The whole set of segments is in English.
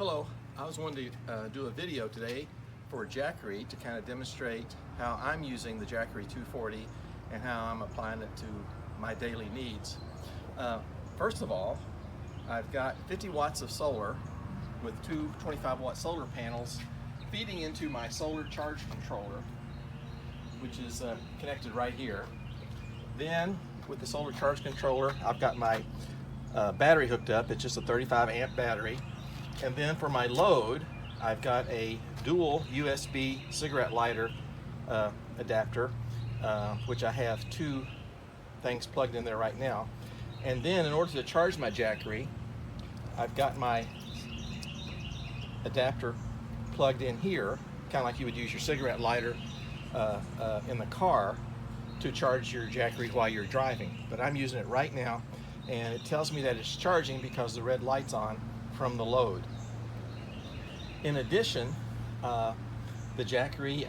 Hello, I was wanting to do a video today for Jackery to kind of demonstrate how I'm using the Jackery 240 and how I'm applying it to my daily needs. First of all, I've got 50 watts of solar with two 25-watt solar panels feeding into my solar charge controller, which is connected right here. Then with the solar charge controller, I've got my battery hooked up. It's just a 35 amp battery. And then for my load, I've got a dual USB cigarette lighter adapter, which I have two things plugged in there right now. And then in order to charge my Jackery, I've got my adapter plugged in here, kind of like you would use your cigarette lighter in the car to charge your Jackery while you're driving. But I'm using it right now, and it tells me that it's charging because the red light's on from the load. In addition, the Jackery,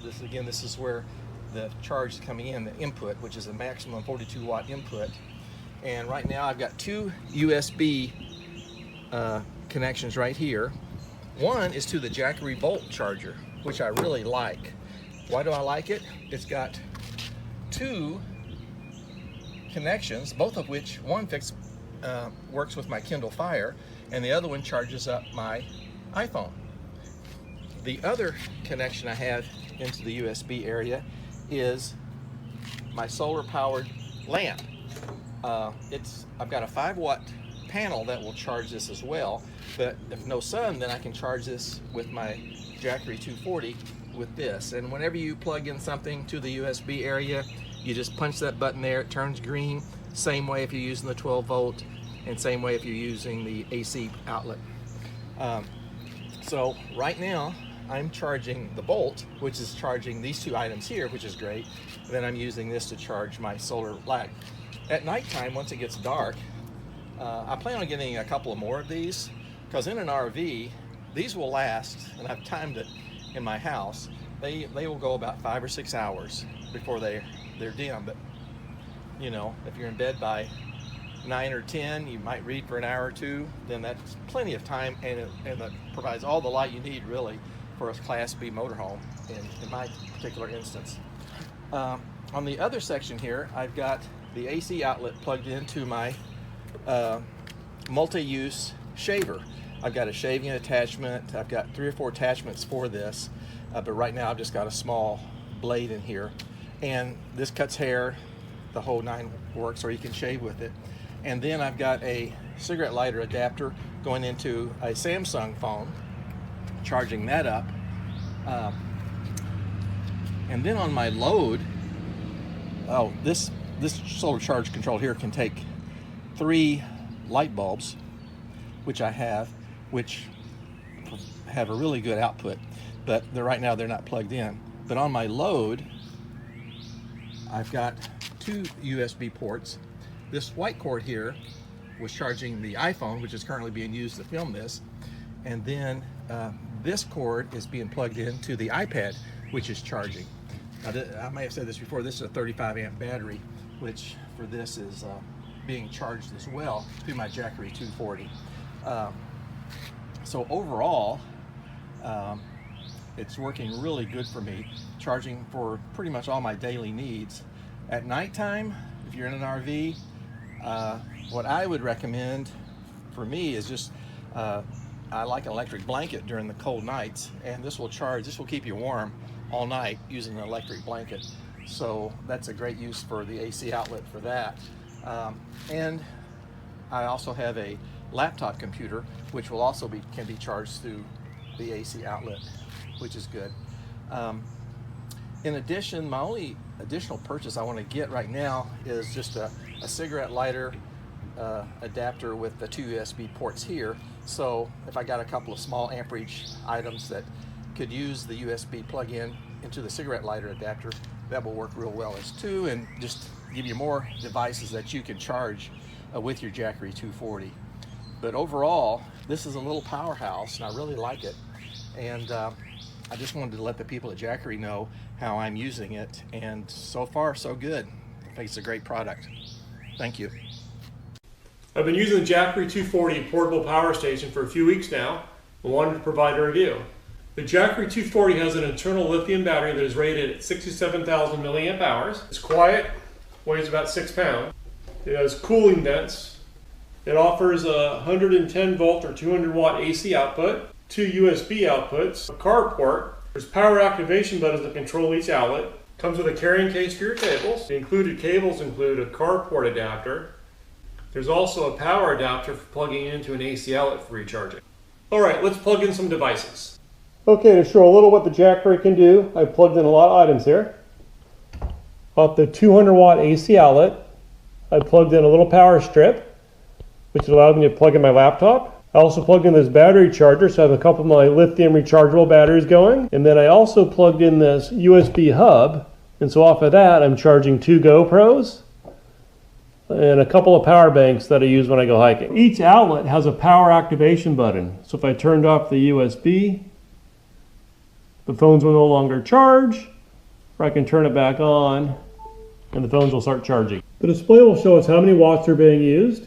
this is where the charge is coming in, the input, which is a maximum 42 watt input. And right now I've got two USB connections right here. One is to the Jackery Volt charger, which I really like. Why do I like it? It's got two connections, both of which one works with my Kindle Fire, and the other one charges up my iPhone. The other connection I have into the USB area is my solar powered lamp. I've got a 5-watt panel that will charge this as well, but if no sun, then I can charge this with my Jackery 240 with this. And whenever you plug in something to the USB area, you just punch that button there, it turns green. Same way if you're using the 12 volt, and same way if you're using the AC outlet. So right now I'm charging the Bolt, which is charging these two items here, which is great. And then I'm using this to charge my solar lag. At nighttime, once it gets dark, I plan on getting a couple of more of these, because in an RV, these will last, and I've timed it in my house. They will go about 5 or 6 hours before they're dim. But you know, if you're in bed by 9 or 10, you might read for an hour or two, then that's plenty of time, and it provides all the light you need really for a Class B motorhome in my particular instance. On the other section here, I've got the AC outlet plugged into my multi-use shaver. I've got a shaving attachment. I've got 3 or 4 attachments for this, but right now I've just got a small blade in here, and this cuts hair, the whole 9 works, or you can shave with it. And then I've got a cigarette lighter adapter going into a Samsung phone, charging that up. And then on my load, this solar charge control here can take 3 light bulbs, which I have, which have a really good output, but right now they're not plugged in. But on my load, I've got 2 USB ports. This white cord here was charging the iPhone, which is currently being used to film this, and then this cord is being plugged into the iPad, which is charging. Now, I may have said this before, this is a 35 amp battery, which for this is being charged as well through my Jackery 240. So overall, it's working really good for me, charging for pretty much all my daily needs. At nighttime, if you're in an RV, what I would recommend for me is just, I like an electric blanket during the cold nights, and this will keep you warm all night using an electric blanket. So that's a great use for the AC outlet for that. And I also have a laptop computer, which will also can be charged through the AC outlet, which is good. In addition, my only additional purchase I want to get right now is just a cigarette lighter adapter with the 2 USB ports here. So if I got a couple of small amperage items that could use the USB plug-in into the cigarette lighter adapter, that will work real well as too, and just give you more devices that you can charge with your Jackery 240. But overall, this is a little powerhouse, and I really like it. And I just wanted to let the people at Jackery know how I'm using it, and so far so good. I think it's a great product. Thank you. I've been using the Jackery 240 portable power station for a few weeks now and wanted to provide a review. The Jackery 240 has an internal lithium battery that is rated at 67,000 milliamp hours. It's quiet, weighs about 6 pounds. It has cooling vents. It offers a 110 volt or 200 watt AC output, 2 USB outputs, a car port. There's power activation buttons that control each outlet. Comes with a carrying case for your cables. The included cables include a car port adapter. There's also a power adapter for plugging into an AC outlet for recharging. Alright, let's plug in some devices. Okay, to show a little what the Jackery can do, I plugged in a lot of items here. Off the 200 watt AC outlet, I plugged in a little power strip, which allowed me to plug in my laptop. I also plugged in this battery charger, so I have a couple of my lithium rechargeable batteries going. And then I also plugged in this USB hub, and so off of that I'm charging 2 GoPros and a couple of power banks that I use when I go hiking. Each outlet has a power activation button, so if I turned off the USB, the phones will no longer charge, or I can turn it back on and the phones will start charging. The display will show us how many watts are being used,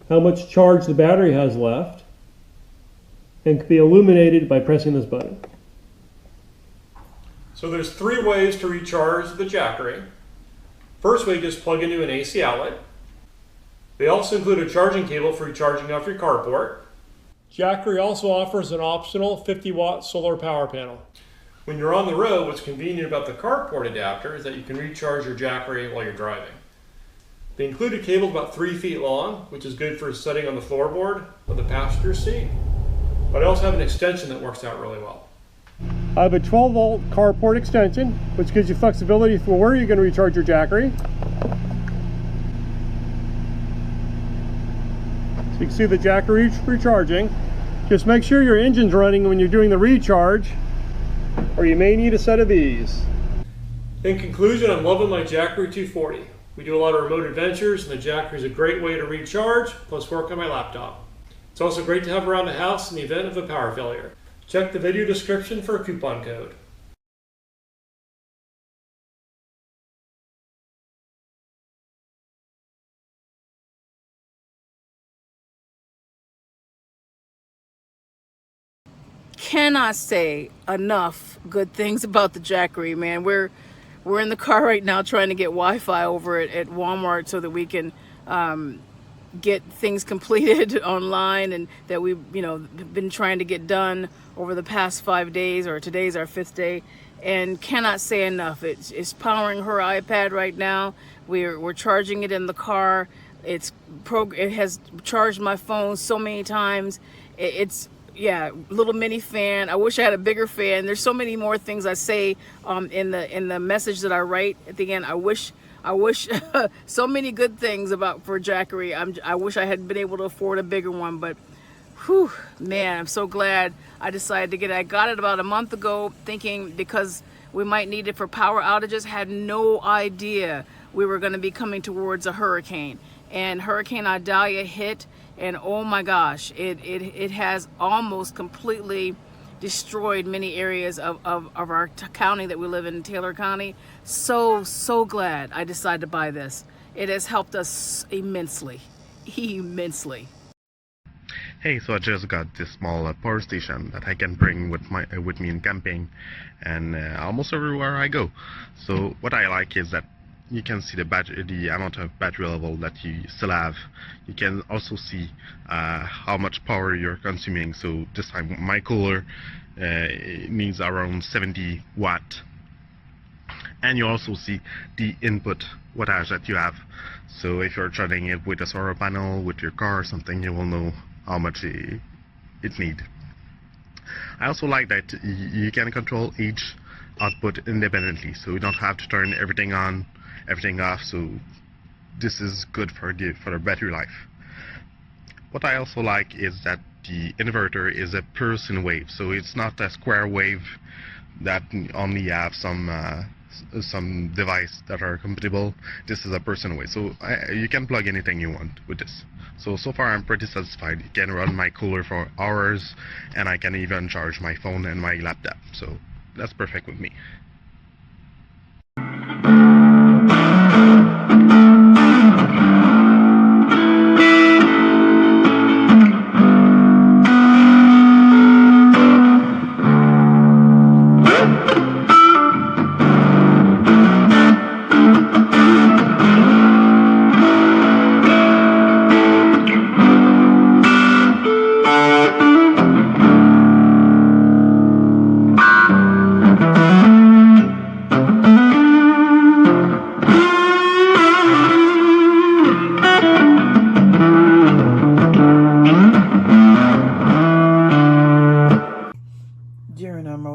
how much charge the battery has left, and can be illuminated by pressing this button. So there's 3 ways to recharge the Jackery. First way, just plug into an AC outlet. They also include a charging cable for recharging off your carport. Jackery also offers an optional 50 watt solar power panel. When you're on the road, what's convenient about the carport adapter is that you can recharge your Jackery while you're driving. The included cable is about 3 feet long, which is good for setting on the floorboard of the passenger seat. But I also have an extension that works out really well. I have a 12 volt carport extension, which gives you flexibility for where you're going to recharge your Jackery. So you can see the Jackery recharging. Just make sure your engine's running when you're doing the recharge, or you may need a set of these. In conclusion, I'm loving my Jackery 240. We do a lot of remote adventures, and the Jackery is a great way to recharge, plus work on my laptop. It's also great to have around the house in the event of a power failure. Check the video description for a coupon code. Cannot say enough good things about the Jackery, man. We're in the car right now trying to get Wi-Fi over at Walmart so that we can get things completed online, and that we've been trying to get done over the past 5 days, or today's our 5th day, and cannot say enough. It's powering her iPad right now. We're charging it in the car. It has charged my phone so many times. Yeah, little mini fan. I wish I had a bigger fan. There's so many more things I say in the message that I write at the end. I wish so many good things for Jackery. I wish I had been able to afford a bigger one, but whew, man, I'm so glad I decided to get it. I got it about a month ago, thinking because we might need it for power outages. Had no idea we were going to be coming towards a hurricane, and Hurricane Idalia hit. And oh my gosh, it has almost completely destroyed many areas of our county that we live in, Taylor County. So glad I decided to buy this. It has helped us immensely. Hey, so I just got this small power station that I can bring with me in camping and almost everywhere I go. So what I like is that you can see the amount of battery level that you still have. You can also see how much power you're consuming. So this time my cooler needs around 70 watt, and you also see the input wattage that you have. So if you're charging it with a solar panel, with your car or something, you will know how much it needs. I also like that you can control each output independently, so you don't have to turn everything on, everything off. So this is good for the battery life. What I also like is that the inverter is a pure sine wave, so it's not a square wave that only have some device that are compatible. This is a pure sine wave, so you can plug anything you want with this. So far I'm pretty satisfied. It can run my cooler for hours, and I can even charge my phone and my laptop, so that's perfect with me.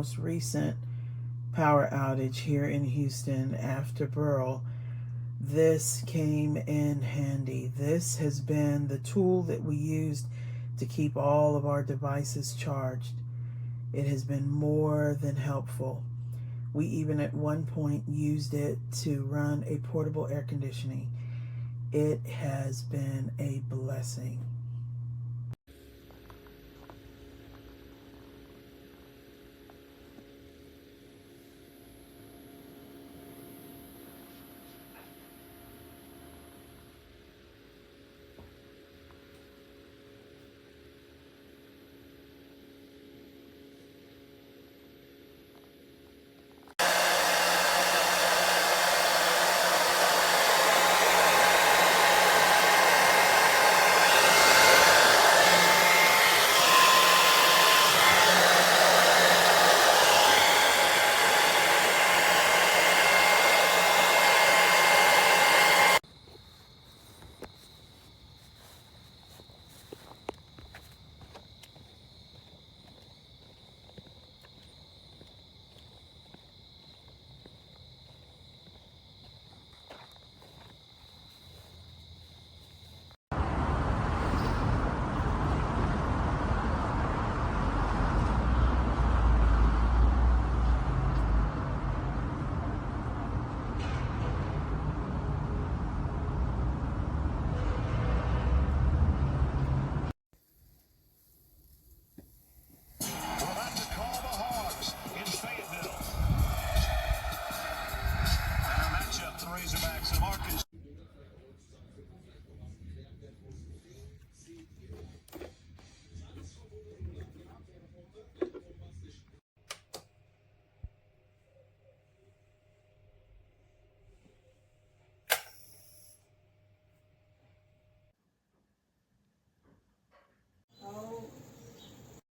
most recent power outage here in Houston after Burl, this came in handy. This has been the tool that we used to keep all of our devices charged. It has been more than helpful. We even at one point used it to run a portable air conditioning. It has been a blessing.